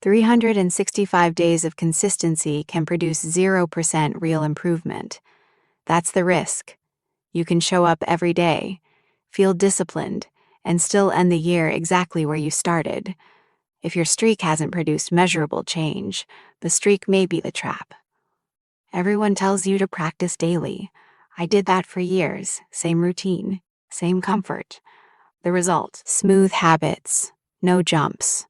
365 days of consistency can produce 0% real improvement. That's the risk. You can show up every day, feel disciplined, and still end the year exactly where you started. If your streak hasn't produced measurable change, the streak may be the trap. Everyone tells you to practice daily. I did that for years, same routine, same comfort. The result: smooth habits, no jumps.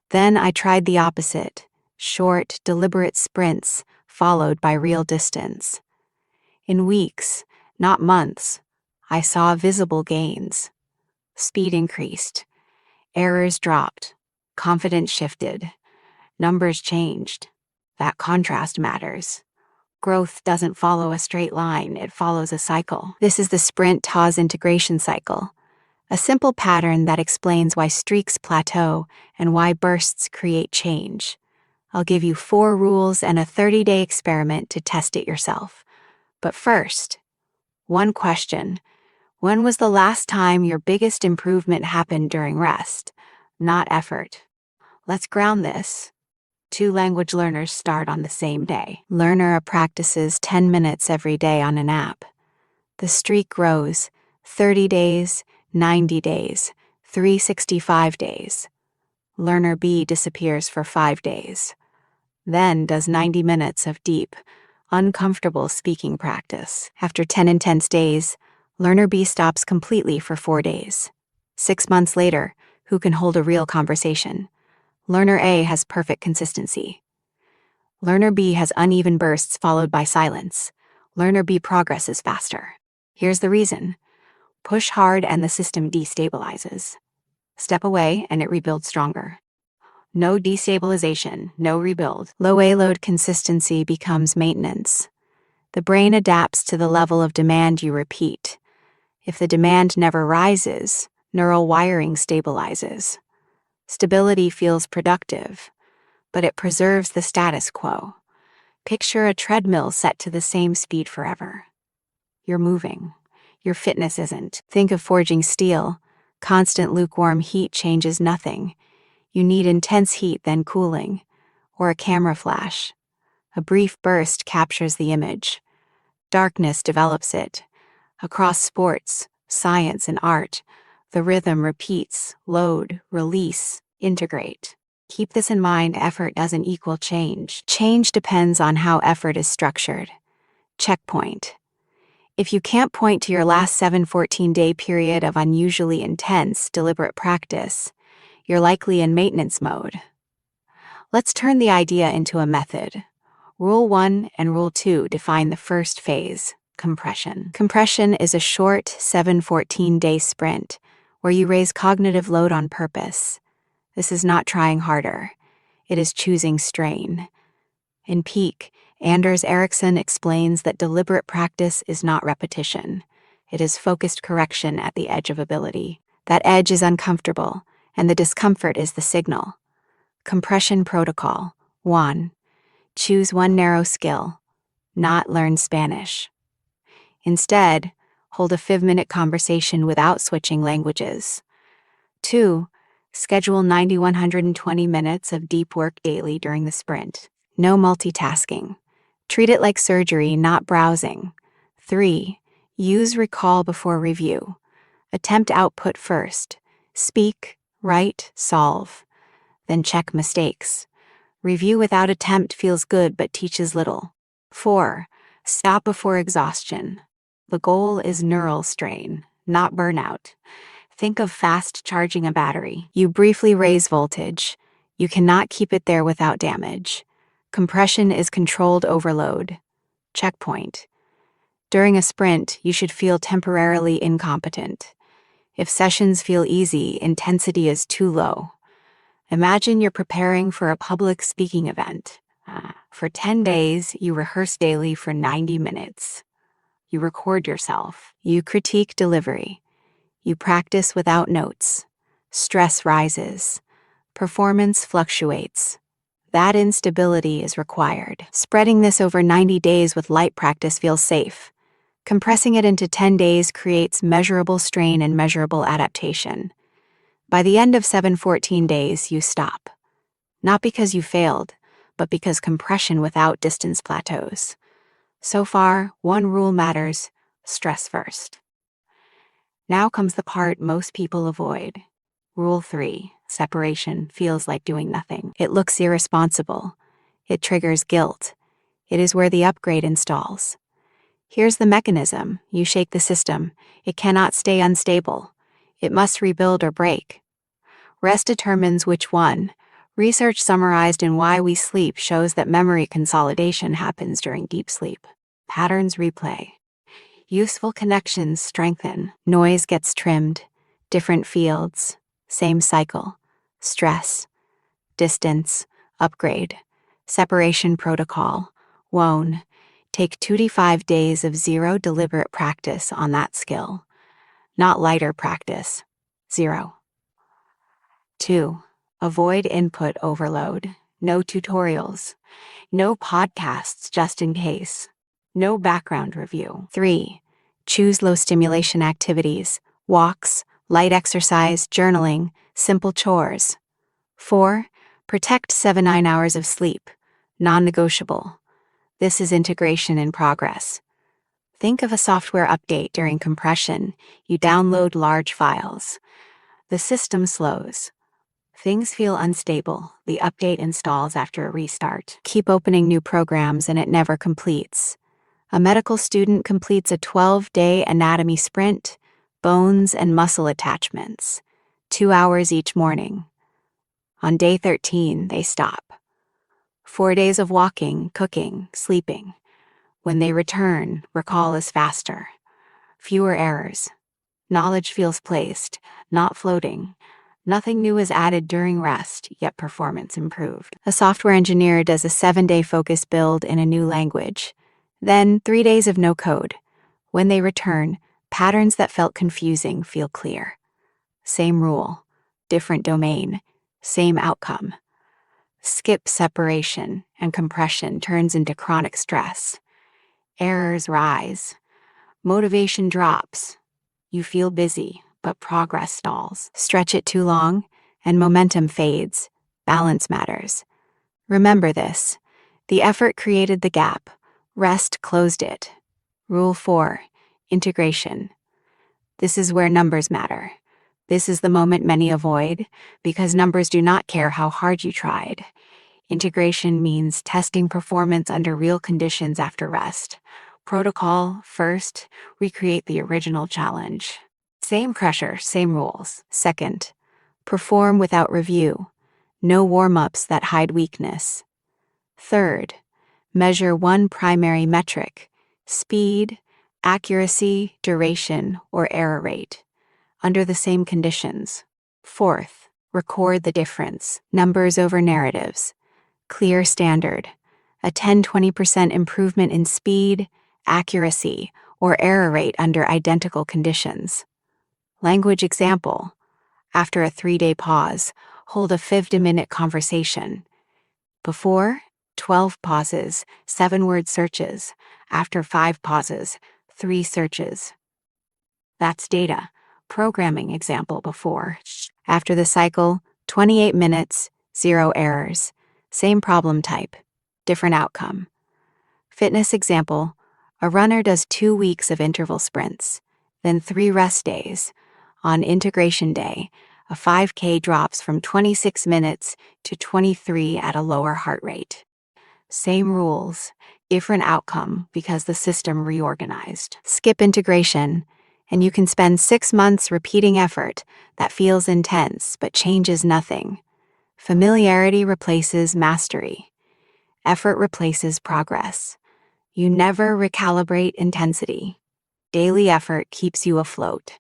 Then I tried the opposite: short, deliberate sprints, followed by real distance. In weeks, not months, I saw visible gains. Speed increased, errors dropped, confidence shifted, numbers changed. That contrast matters. Growth doesn't follow a straight line, it follows a cycle. This is the sprint-TAWS integration cycle, a simple pattern that explains why streaks plateau and why bursts create change. I'll give you 4 rules and a 30-day experiment to test it yourself. But first, one question: when was the last time your biggest improvement happened during rest, not effort? Let's ground this. 2 language learners start on the same day. Learner practices 10 minutes every day on an app. The streak grows: 30 days, 90 days, 365 days. Learner B disappears for 5 days. Then does 90 minutes of deep, uncomfortable speaking practice. After 10 intense days, Learner B stops completely for 4 days. 6 months later, who can hold a real conversation? Learner A has perfect consistency. Learner B has uneven bursts followed by silence. Learner B progresses faster. Here's the reason: push hard and the system destabilizes. Step away and it rebuilds stronger. No destabilization, no rebuild. Low A-load consistency becomes maintenance. The brain adapts to the level of demand you repeat. If the demand never rises, neural wiring stabilizes. Stability feels productive, but it preserves the status quo. Picture a treadmill set to the same speed forever. You're moving. Your fitness isn't. Think of forging steel. Constant lukewarm heat changes nothing. You need intense heat, then cooling. Or a camera flash. A brief burst captures the image. Darkness develops it. Across sports, science, and art, the rhythm repeats: load, release, integrate. Keep this in mind: effort doesn't equal change. Change depends on how effort is structured. Checkpoint. If you can't point to your last 7-14-day period of unusually intense, deliberate practice, you're likely in maintenance mode. Let's turn the idea into a method. Rule 1 and Rule 2 define the first phase: compression. Compression is a short 7-14-day sprint where you raise cognitive load on purpose. This is not trying harder. It is choosing strain. In Peak, Anders Ericsson explains that deliberate practice is not repetition. It is focused correction at the edge of ability. That edge is uncomfortable, and the discomfort is the signal. Compression protocol. 1. Choose one narrow skill. Not learn Spanish. Instead, hold a 5-minute conversation without switching languages. 2. Schedule 90-120 minutes of deep work daily during the sprint. No multitasking. Treat it like surgery, not browsing. 3. Use recall before review. Attempt output first. Speak, write, solve. Then check mistakes. Review without attempt feels good but teaches little. 4. Stop before exhaustion. The goal is neural strain, not burnout. Think of fast charging a battery. You briefly raise voltage. You cannot keep it there without damage. Compression is controlled overload. Checkpoint. During a sprint, you should feel temporarily incompetent. If sessions feel easy, intensity is too low. Imagine you're preparing for a public speaking event. For 10 days, you rehearse daily for 90 minutes. You record yourself. You critique delivery. You practice without notes. Stress rises. Performance fluctuates. That instability is required. Spreading this over 90 days with light practice feels safe. Compressing it into 10 days creates measurable strain and measurable adaptation. By the end of 7-14 days, you stop. Not because you failed, but because compression without distance plateaus. So far, one rule matters: stress first. Now comes the part most people avoid. Rule 3, separation feels like doing nothing. It looks irresponsible. It triggers guilt. It is where the upgrade installs. Here's the mechanism. You shake the system. It cannot stay unstable. It must rebuild or break. Rest determines which one. Research summarized in Why We Sleep shows that memory consolidation happens during deep sleep. Patterns replay. Useful connections strengthen. Noise gets trimmed. Different fields. Same cycle. Stress. Distance. Upgrade. Separation protocol. WON. Take 2 to 5 days of zero deliberate practice on that skill. Not lighter practice. 0. 2. Avoid input overload. No tutorials. No podcasts just in case. No background review. 3. Choose low stimulation activities. Walks, light exercise, journaling, simple chores. 4. Protect 7-9 hours of sleep. Non-negotiable. This is integration in progress. Think of a software update during compression. You download large files. The system slows. Things feel unstable. The update installs after a restart. Keep opening new programs and it never completes. A medical student completes a 12-day anatomy sprint, bones and muscle attachments, 2 hours each morning. On day 13, they stop. 4 days of walking, cooking, sleeping. When they return, recall is faster. Fewer errors. Knowledge feels placed, not floating. Nothing new is added during rest, yet performance improved. A software engineer does a 7-day focus build in a new language. Then 3 days of no code. When they return, patterns that felt confusing feel clear. Same rule, different domain, same outcome. Skip separation and compression turns into chronic stress. Errors rise. Motivation drops. You feel busy, but progress stalls. Stretch it too long, and momentum fades. Balance matters. Remember this. The effort created the gap. Rest closed it. Rule 4. Integration. This is where numbers matter. This is the moment many avoid, because numbers do not care how hard you tried. Integration means testing performance under real conditions after rest. Protocol, first, recreate the original challenge. Same pressure, same rules. Second, perform without review. No warm-ups that hide weakness. Third, measure one primary metric: speed, accuracy, duration, or error rate, under the same conditions. Fourth, record the difference. Numbers over narratives. Clear standard. A 10-20% improvement in speed, accuracy, or error rate under identical conditions. Language example. After a 3-day pause, hold a 50-minute conversation. Before, 12 pauses, 7-word searches. After 5 pauses, 3 searches. That's data. Programming example before. After the cycle, 28 minutes, 0 errors. Same problem type, different outcome. Fitness example. A runner does 2 weeks of interval sprints, then 3 rest days. On integration day, a 5K drops from 26 minutes to 23 at a lower heart rate. Same rules, different outcome because the system reorganized. Skip integration, and you can spend 6 months repeating effort that feels intense but changes nothing. Familiarity replaces mastery. Effort replaces progress. You never recalibrate intensity. Daily effort keeps you afloat.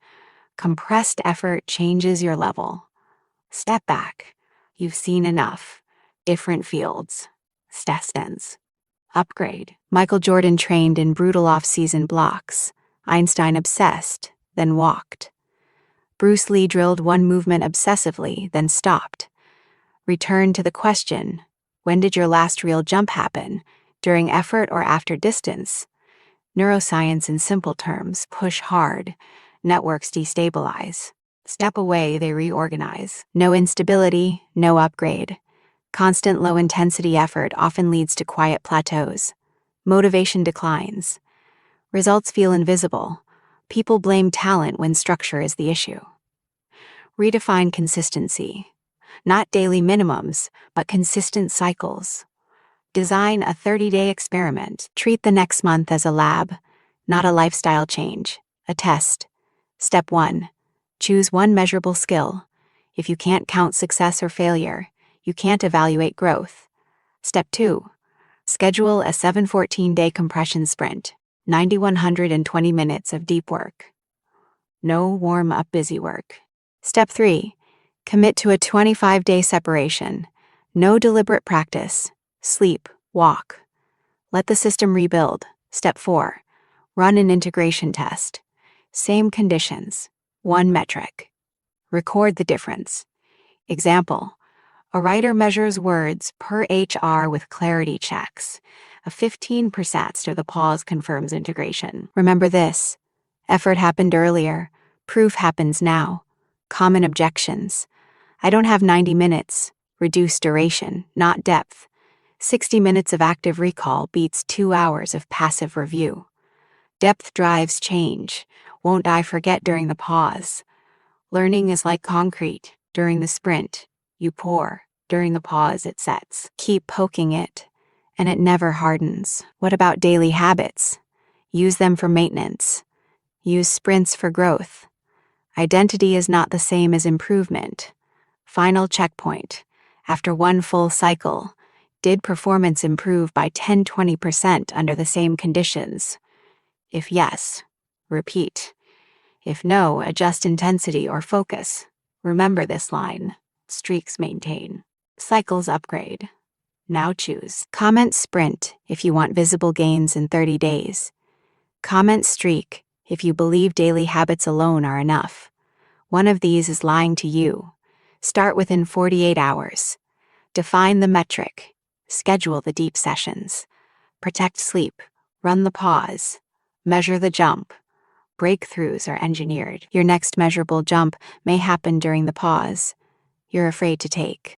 Compressed effort changes your level. Step back. You've seen enough. Different fields. Stessens. Upgrade. Michael Jordan trained in brutal off-season blocks. Einstein obsessed, then walked. Bruce Lee drilled one movement obsessively, then stopped. Return to the question, when did your last real jump happen? During effort or after distance? Neuroscience in simple terms: push hard. Networks destabilize. Step away, they reorganize. No instability, no upgrade. Constant low-intensity effort often leads to quiet plateaus. Motivation declines. Results feel invisible. People blame talent when structure is the issue. Redefine consistency. Not daily minimums, but consistent cycles. Design a 30-day experiment. Treat the next month as a lab, not a lifestyle change, a test. Step 1. Choose one measurable skill. If you can't count success or failure, you can't evaluate growth. Step 2. Schedule a 7-14-day compression sprint, 90-120 minutes of deep work. No warm-up busy work. Step 3. Commit to a 25-day separation. No deliberate practice. Sleep, walk. Let the system rebuild. Step 4. Run an integration test. Same conditions. One metric. Record the difference. Example. A writer measures words per HR with clarity checks. A 15% to the pause confirms integration. Remember this. Effort happened earlier. Proof happens now. Common objections. I don't have 90 minutes. Reduce duration, not depth. 60 minutes of active recall beats 2 hours of passive review. Depth drives change. Won't I forget during the pause? Learning is like concrete. During the sprint, you pour. During the pause, it sets. Keep poking it, and it never hardens. What about daily habits? Use them for maintenance. Use sprints for growth. Identity is not the same as improvement. Final checkpoint. After one full cycle, did performance improve by 10-20% under the same conditions? If yes, repeat. If no, adjust intensity or focus. Remember this line. Streaks maintain. Cycles upgrade. Now choose. Comment sprint if you want visible gains in 30 days. Comment streak if you believe daily habits alone are enough. One of these is lying to you. Start within 48 hours. Define the metric. Schedule the deep sessions. Protect sleep. Run the pause. Measure the jump. Breakthroughs are engineered. Your next measurable jump may happen during the pause you're afraid to take.